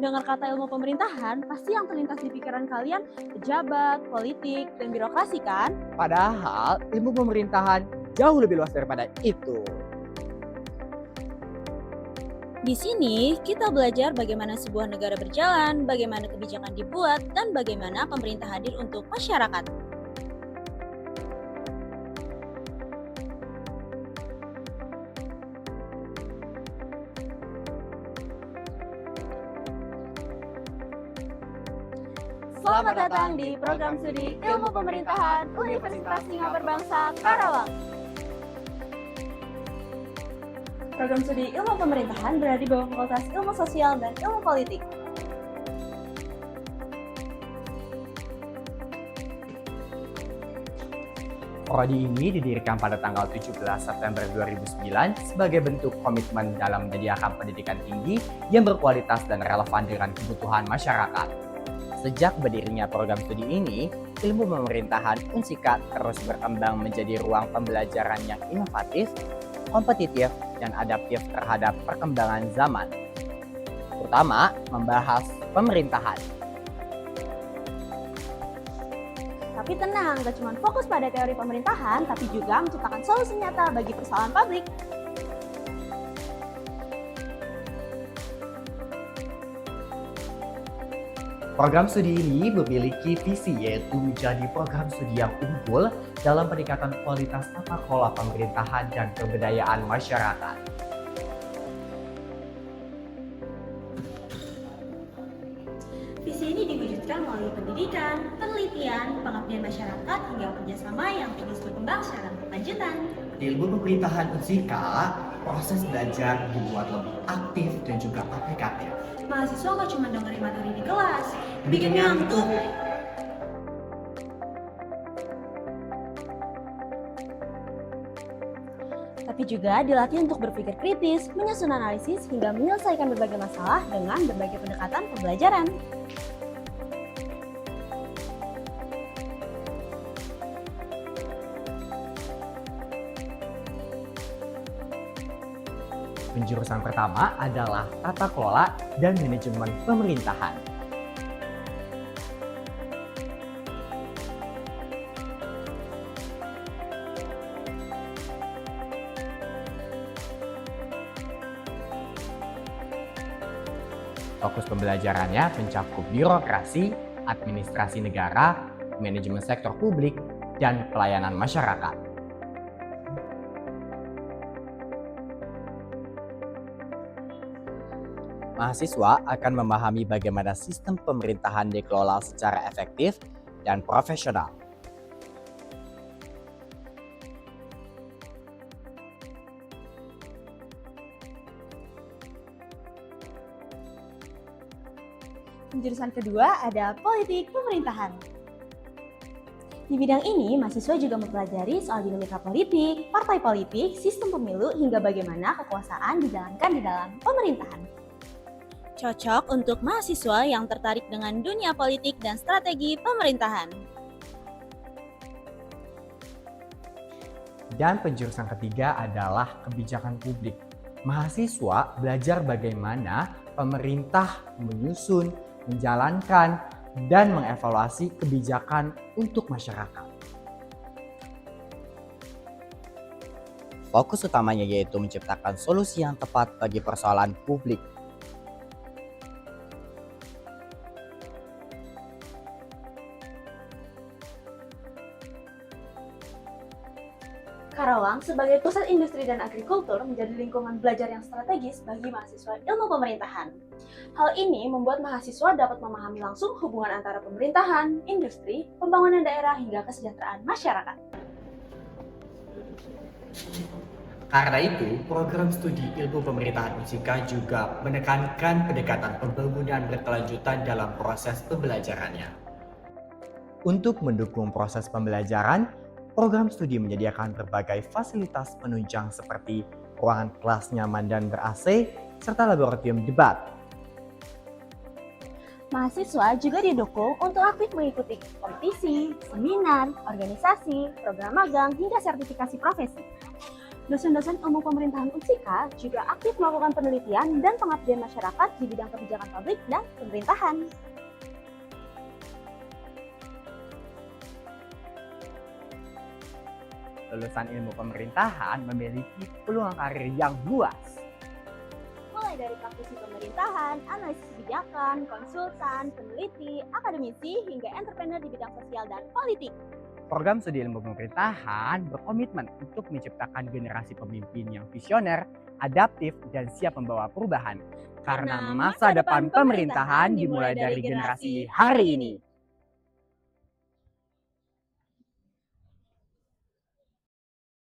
Dengar kata ilmu pemerintahan, pasti yang terlintas di pikiran kalian pejabat, politik, dan birokrasi kan? Padahal ilmu pemerintahan jauh lebih luas daripada itu. Di sini, kita belajar bagaimana sebuah negara berjalan, bagaimana kebijakan dibuat, dan bagaimana pemerintah hadir untuk masyarakat. Selamat datang di program studi Ilmu Pemerintahan Universitas Singapura Bangsa, Karawang. Program studi Ilmu Pemerintahan berada di bawah Fakultas Ilmu Sosial dan Ilmu Politik. Prodi ini didirikan pada tanggal 17 September 2009 sebagai bentuk komitmen dalam menyediakan pendidikan tinggi yang berkualitas dan relevan dengan kebutuhan masyarakat. Sejak berdirinya program studi ini, ilmu pemerintahan Unsika terus berkembang menjadi ruang pembelajaran yang inovatif, kompetitif, dan adaptif terhadap perkembangan zaman, terutama membahas pemerintahan. Tapi tenang, gak cuma fokus pada teori pemerintahan, tapi juga menciptakan solusi nyata bagi persoalan publik. Program studi ini memiliki visi yaitu menjadi program studi yang unggul dalam peningkatan kualitas tata kelola pemerintahan dan pemberdayaan masyarakat. Visi ini diwujudkan melalui pendidikan, penelitian, pengabdian masyarakat, hingga kerjasama yang terus berkembang secara berkelanjutan. Di ilmu pemerintahan Unsika, proses belajar dibuat lebih aktif dan juga aplikatif. Mahasiswa gak cuma dengerin materi di kelas, bikin ngantuk. Tapi juga dilatih untuk berpikir kritis, menyusun analisis, hingga menyelesaikan berbagai masalah dengan berbagai pendekatan pembelajaran. Penjurusan pertama adalah tata kelola dan manajemen pemerintahan. Fokus pembelajarannya mencakup birokrasi, administrasi negara, manajemen sektor publik, dan pelayanan masyarakat. Mahasiswa akan memahami bagaimana sistem pemerintahan dikelola secara efektif dan profesional. Penjurusan kedua ada politik pemerintahan. Di bidang ini, mahasiswa juga mempelajari soal dinamika politik, partai politik, sistem pemilu, hingga bagaimana kekuasaan dijalankan di dalam pemerintahan. Cocok untuk mahasiswa yang tertarik dengan dunia politik dan strategi pemerintahan. Dan penjurusan ketiga adalah kebijakan publik. Mahasiswa belajar bagaimana pemerintah menyusun, menjalankan, dan mengevaluasi kebijakan untuk masyarakat. Fokus utamanya yaitu menciptakan solusi yang tepat bagi persoalan publik. Karawang sebagai pusat industri dan agrikultur menjadi lingkungan belajar yang strategis bagi mahasiswa ilmu pemerintahan. Hal ini membuat mahasiswa dapat memahami langsung hubungan antara pemerintahan, industri, pembangunan daerah, hingga kesejahteraan masyarakat. Karena itu, program studi ilmu pemerintahan Unsika juga menekankan pendekatan pembangunan berkelanjutan dalam proses pembelajarannya. Untuk mendukung proses pembelajaran, program studi menyediakan berbagai fasilitas penunjang seperti ruangan kelas nyaman dan ber-AC, serta laboratorium debat. Mahasiswa juga didukung untuk aktif mengikuti kompetisi, seminar, organisasi, program magang, hingga sertifikasi profesi. Dosen-dosen ilmu pemerintahan Unsika juga aktif melakukan penelitian dan pengabdian masyarakat di bidang kebijakan publik dan pemerintahan. Lulusan ilmu pemerintahan memiliki peluang karir yang luas. Mulai dari praktisi pemerintahan, analisis kebijakan, konsultan, peneliti, akademisi, hingga entrepreneur di bidang sosial dan politik. Program studi ilmu pemerintahan berkomitmen untuk menciptakan generasi pemimpin yang visioner, adaptif, dan siap membawa perubahan. Karena masa depan pemerintahan dimulai dari generasi hari ini.